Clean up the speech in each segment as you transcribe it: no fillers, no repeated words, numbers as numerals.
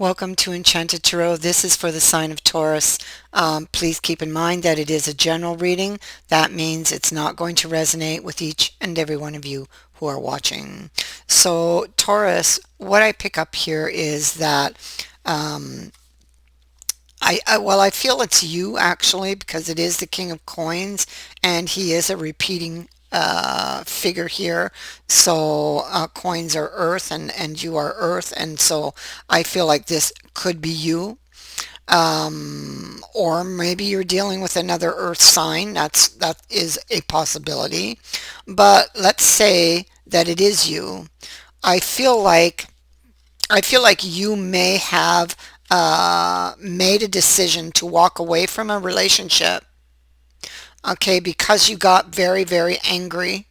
Welcome to Enchanted Tarot. This is for the sign of Taurus. Please keep in mind that it is a general reading. That means it's not going to resonate with each and every one of you who are watching. So Taurus, what I pick up here is that I feel it's you actually, because it is the King of Coins and he is a repeating figure here. So coins are earth and you are earth, and so I feel like this could be you. Or maybe you're dealing with another earth sign. That is a possibility. But let's say that it is you. I feel like you may have made a decision to walk away from a relationship, okay, because you got very, very angry.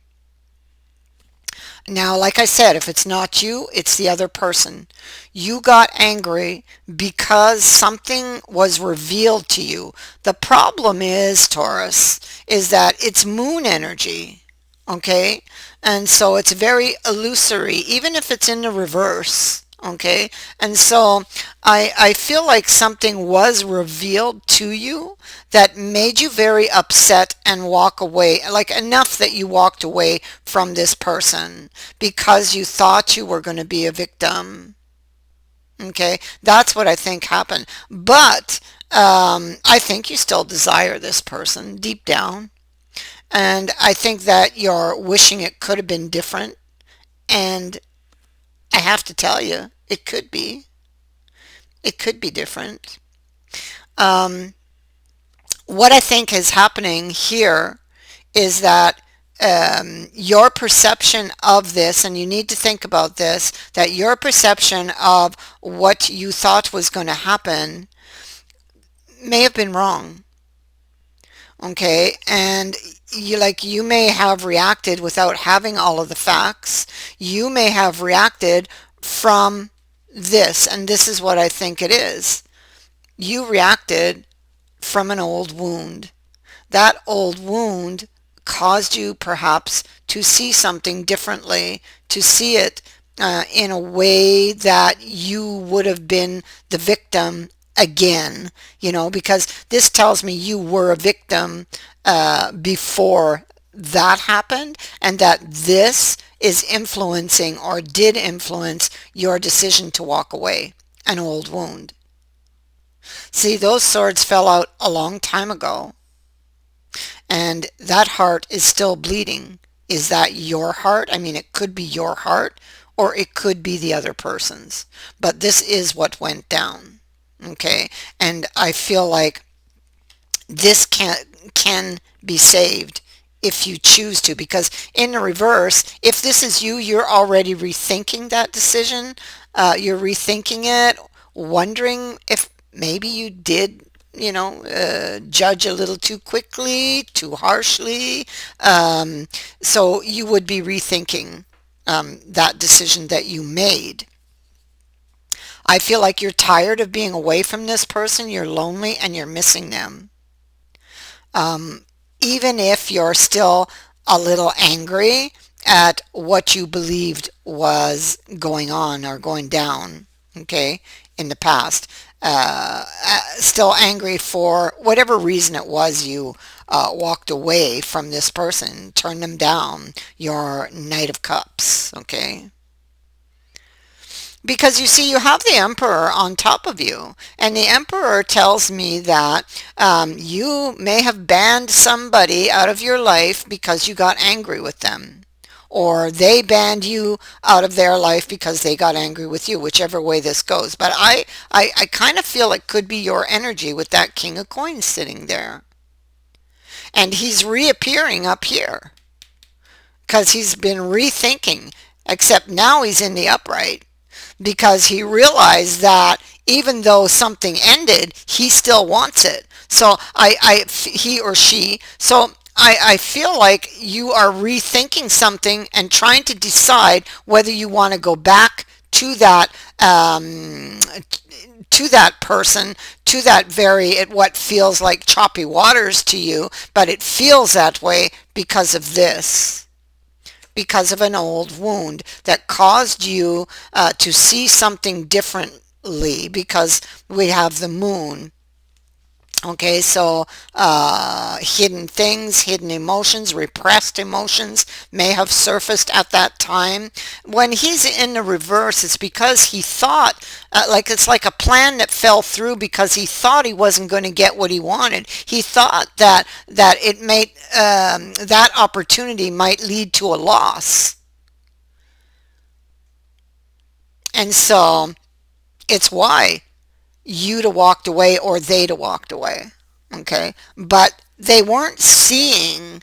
Now, like I said, if it's not you, it's the other person. You got angry because something was revealed to you. The problem is, Taurus, is that it's moon energy, okay? And so it's very illusory, even if it's in the reverse. Okay, and so I feel like something was revealed to you that made you very upset and walk away, like enough that you walked away from this person because you thought you were going to be a victim. Okay, that's what I think happened. But I think you still desire this person deep down. And I think that you're wishing it could have been different. And I have to tell you, it could be. It could be different. Um, what I think is happening here is that your perception of this, and you need to think about this, that your perception of what you thought was going to happen may have been wrong. Okay, and you may have reacted without having all of the facts. You may have reacted from this, and this is what I think it is. You reacted from an old wound. That old wound caused you perhaps to see something differently, to see it in a way that you would have been the victim again, because this tells me you were a victim before that happened, and that this is influencing or did influence your decision to walk away, an old wound. See, those swords fell out a long time ago, and that heart is still bleeding. Is that your heart? I mean, it could be your heart, or it could be the other person's. But this is what went down. Okay? And I feel like this can be saved if you choose to, because in the reverse, if this is you, you're already rethinking that decision. You're rethinking it, wondering if maybe you did, judge a little too quickly, too harshly. So you would be rethinking that decision that you made. I feel like you're tired of being away from this person. You're lonely and you're missing them. Even if you're still a little angry at what you believed was going on or going down, okay, in the past. Still angry for whatever reason it was you walked away from this person, turned them down, your Knight of Cups, okay? Because you see, you have the Emperor on top of you, and the Emperor tells me that you may have banned somebody out of your life because you got angry with them, or they banned you out of their life because they got angry with you, whichever way this goes. But I kind of feel it could be your energy with that King of Coins sitting there. And he's reappearing up here because he's been rethinking, except now he's in the upright, because he realized that even though something ended, he still wants it. So he or she, so I feel like you are rethinking something and trying to decide whether you want to go back to that person, to that what feels like choppy waters to you, but it feels that way because of this, because of an old wound that caused you to see something different because we have the moon. Okay, so hidden things, hidden emotions, repressed emotions may have surfaced at that time. When he's in the reverse, it's because he thought, like it's like a plan that fell through because he thought he wasn't going to get what he wanted. He thought that it made that opportunity might lead to a loss, and so it's why you'd have walked away or they'd have walked away. Okay, but they weren't seeing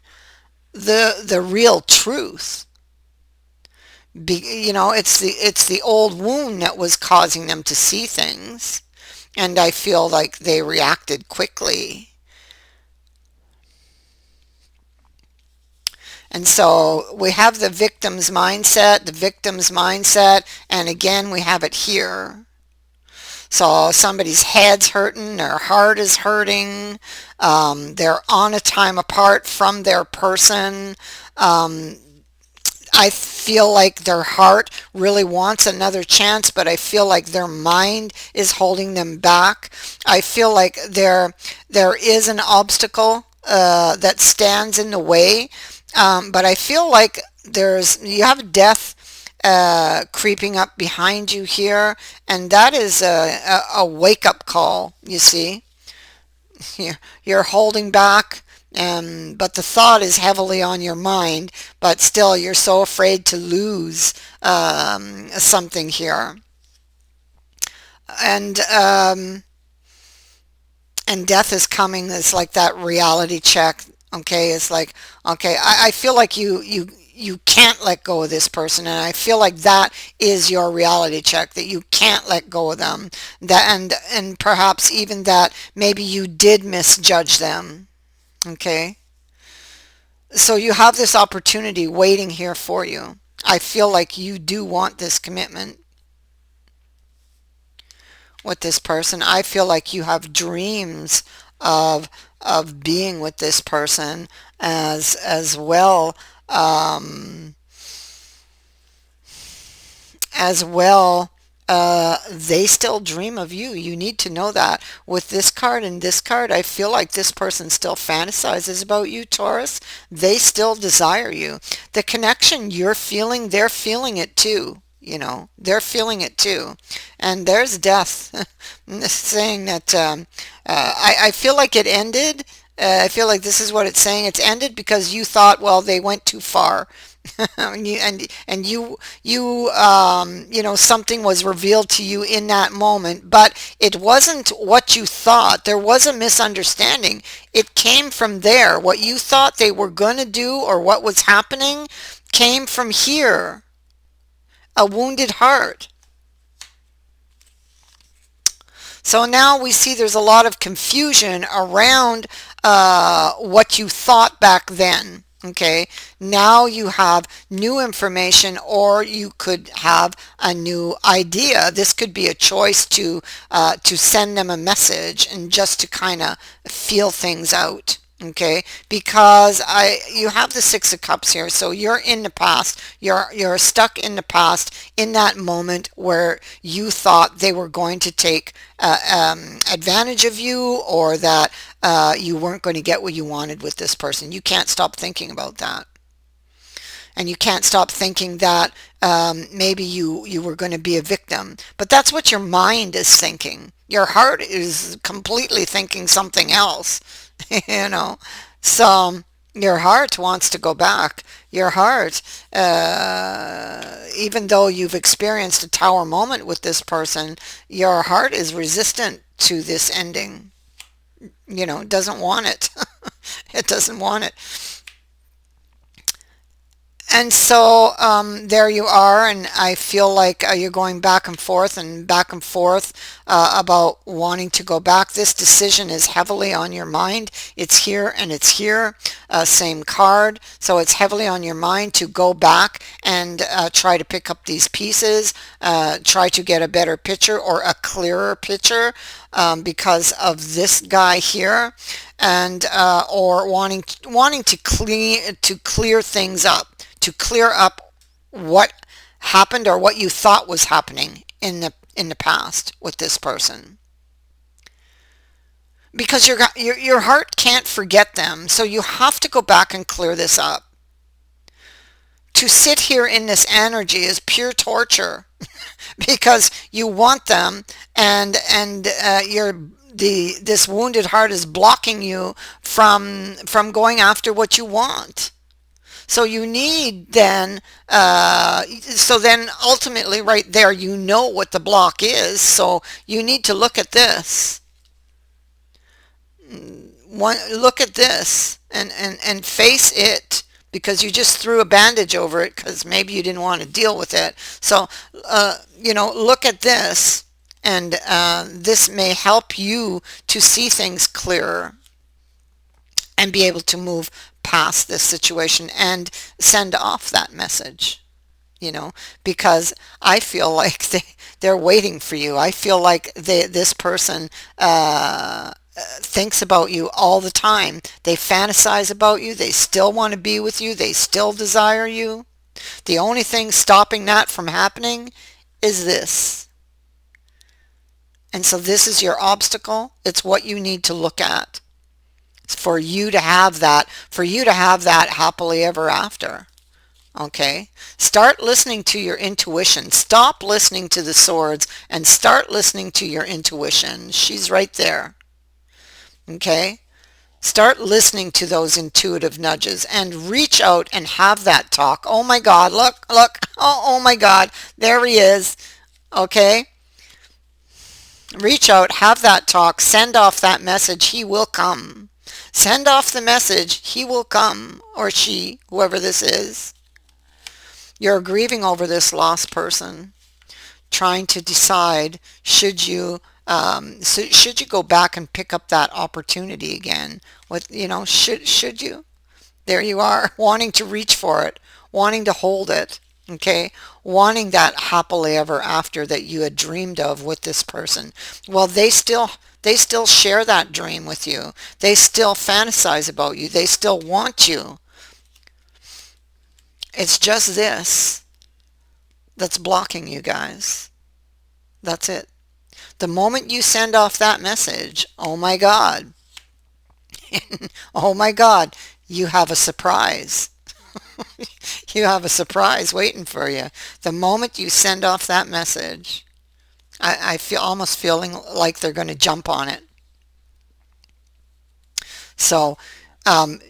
the real truth. It's the old wound that was causing them to see things, and I feel like they reacted quickly. And so we have the victim's mindset, and again we have it here. So somebody's head's hurting, their heart is hurting, they're on a time apart from their person. Um, I feel like their heart really wants another chance, but I feel like their mind is holding them back. I feel like there is an obstacle that stands in the way, but I feel like you have death creeping up behind you here, and that is a wake-up call, you see. You're holding back, but the thought is heavily on your mind, but still you're so afraid to lose something here. And and death is coming. It's like that reality check. Okay, it's like, okay, I feel like you can't let go of this person, and I feel like that is your reality check, that you can't let go of them, that and perhaps even that maybe you did misjudge them. Okay, so you have this opportunity waiting here for you. I feel like you do want this commitment with this person. I feel like you have dreams of being with this person as well. Um, as well, they still dream of you. You need to know that. With this card and this card, I feel like this person still fantasizes about you, Taurus. They still desire you. The connection you're feeling, they're feeling it too. They're feeling it too. And there's death saying that I feel like it ended. I feel like this is what it's saying. It's ended because you thought, well, they went too far. And something was revealed to you in that moment, but it wasn't what you thought. There was a misunderstanding. It came from there. What you thought they were going to do or what was happening came from here. A wounded heart. So now we see there's a lot of confusion around what you thought back then. Okay, now you have new information, or you could have a new idea. This could be a choice to send them a message and just to kind of feel things out. Okay, because you have the Six of Cups here, so you're in the past. You're stuck in the past in that moment where you thought they were going to take advantage of you, or that you weren't going to get what you wanted with this person. You can't stop thinking about that. And you can't stop thinking that maybe you were going to be a victim. But that's what your mind is thinking. Your heart is completely thinking something else, you know. So your heart wants to go back. Your heart, even though you've experienced a tower moment with this person, your heart is resistant to this ending. Doesn't want it. It doesn't want it. And so there you are, and I feel like you're going back and forth about wanting to go back. This decision is heavily on your mind. It's here and it's here, same card. So it's heavily on your mind to go back and try to pick up these pieces, try to get a better picture or a clearer picture because of this guy here, and or wanting to clear things up, to clear up what happened or what you thought was happening in the past with this person. Because your heart can't forget them, so you have to go back and clear this up. To sit here in this energy is pure torture because you want them, and this wounded heart is blocking you from going after what you want. So you need then, so then ultimately right there, you know what the block is. So you need to look at this. Look at this and face it, because you just threw a bandage over it because maybe you didn't want to deal with it. So, look at this, and this may help you to see things clearer and be able to move past this situation and send off that message, because I feel like they're waiting for you. I feel like this person thinks about you all the time. They fantasize about you. They still want to be with you. They still desire you. The only thing stopping that from happening is this. And so this is your obstacle. It's what you need to look at for you to have that, happily ever after. Okay? Start listening to your intuition. Stop listening to the swords and start listening to your intuition. She's right there. Okay? Start listening to those intuitive nudges and reach out and have that talk. Oh my God, look. Oh my God, there he is. Okay? Reach out, have that talk, send off that message. He will come. Send off the message. He will come, or she, whoever this is. You're grieving over this lost person, trying to decide, should you go back and pick up that opportunity again? Should you? There you are, wanting to reach for it, wanting to hold it, okay? Wanting that happily ever after that you had dreamed of with this person. Well, they still share that dream with you. They still fantasize about you. They still want you. It's just this that's blocking you guys. That's it. The moment you send off that message, oh my God, oh my God, you have a surprise. You have a surprise waiting for you. The moment you send off that message, I feel almost feeling like they're going to jump on it. So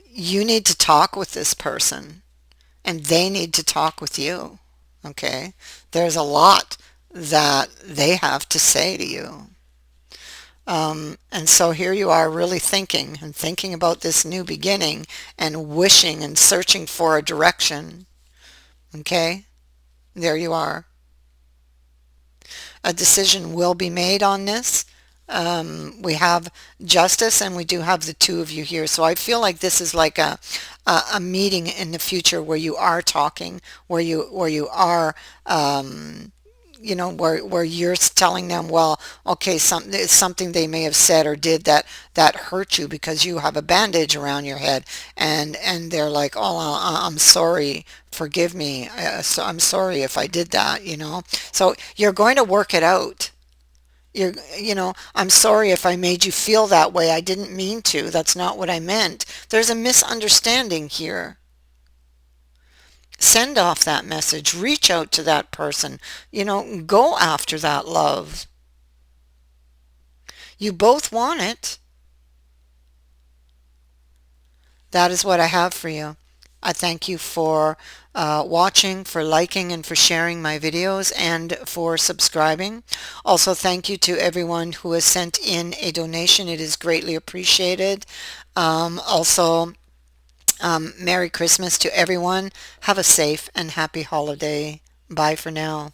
you need to talk with this person, and they need to talk with you. Okay? There's a lot that they have to say to you. And so here you are really thinking about this new beginning and wishing and searching for a direction. Okay? There you are. A decision will be made on this. We have justice, and we do have the two of you here. So I feel like this is like a meeting in the future where you are talking, where you are where you're telling them, well, okay, something they may have said or did that hurt you because you have a bandage around your head, and they're like, oh, I'm sorry, forgive me, so I'm sorry if I did that, So you're going to work it out. I'm sorry if I made you feel that way. I didn't mean to. That's not what I meant. There's a misunderstanding here. Send off that message. Reach out to that person. Go after that love. You both want it. That is what I have for you. I thank you for watching, for liking, and for sharing my videos, and for subscribing. Also, thank you to everyone who has sent in a donation. It is greatly appreciated. Merry Christmas to everyone. Have a safe and happy holiday. Bye for now.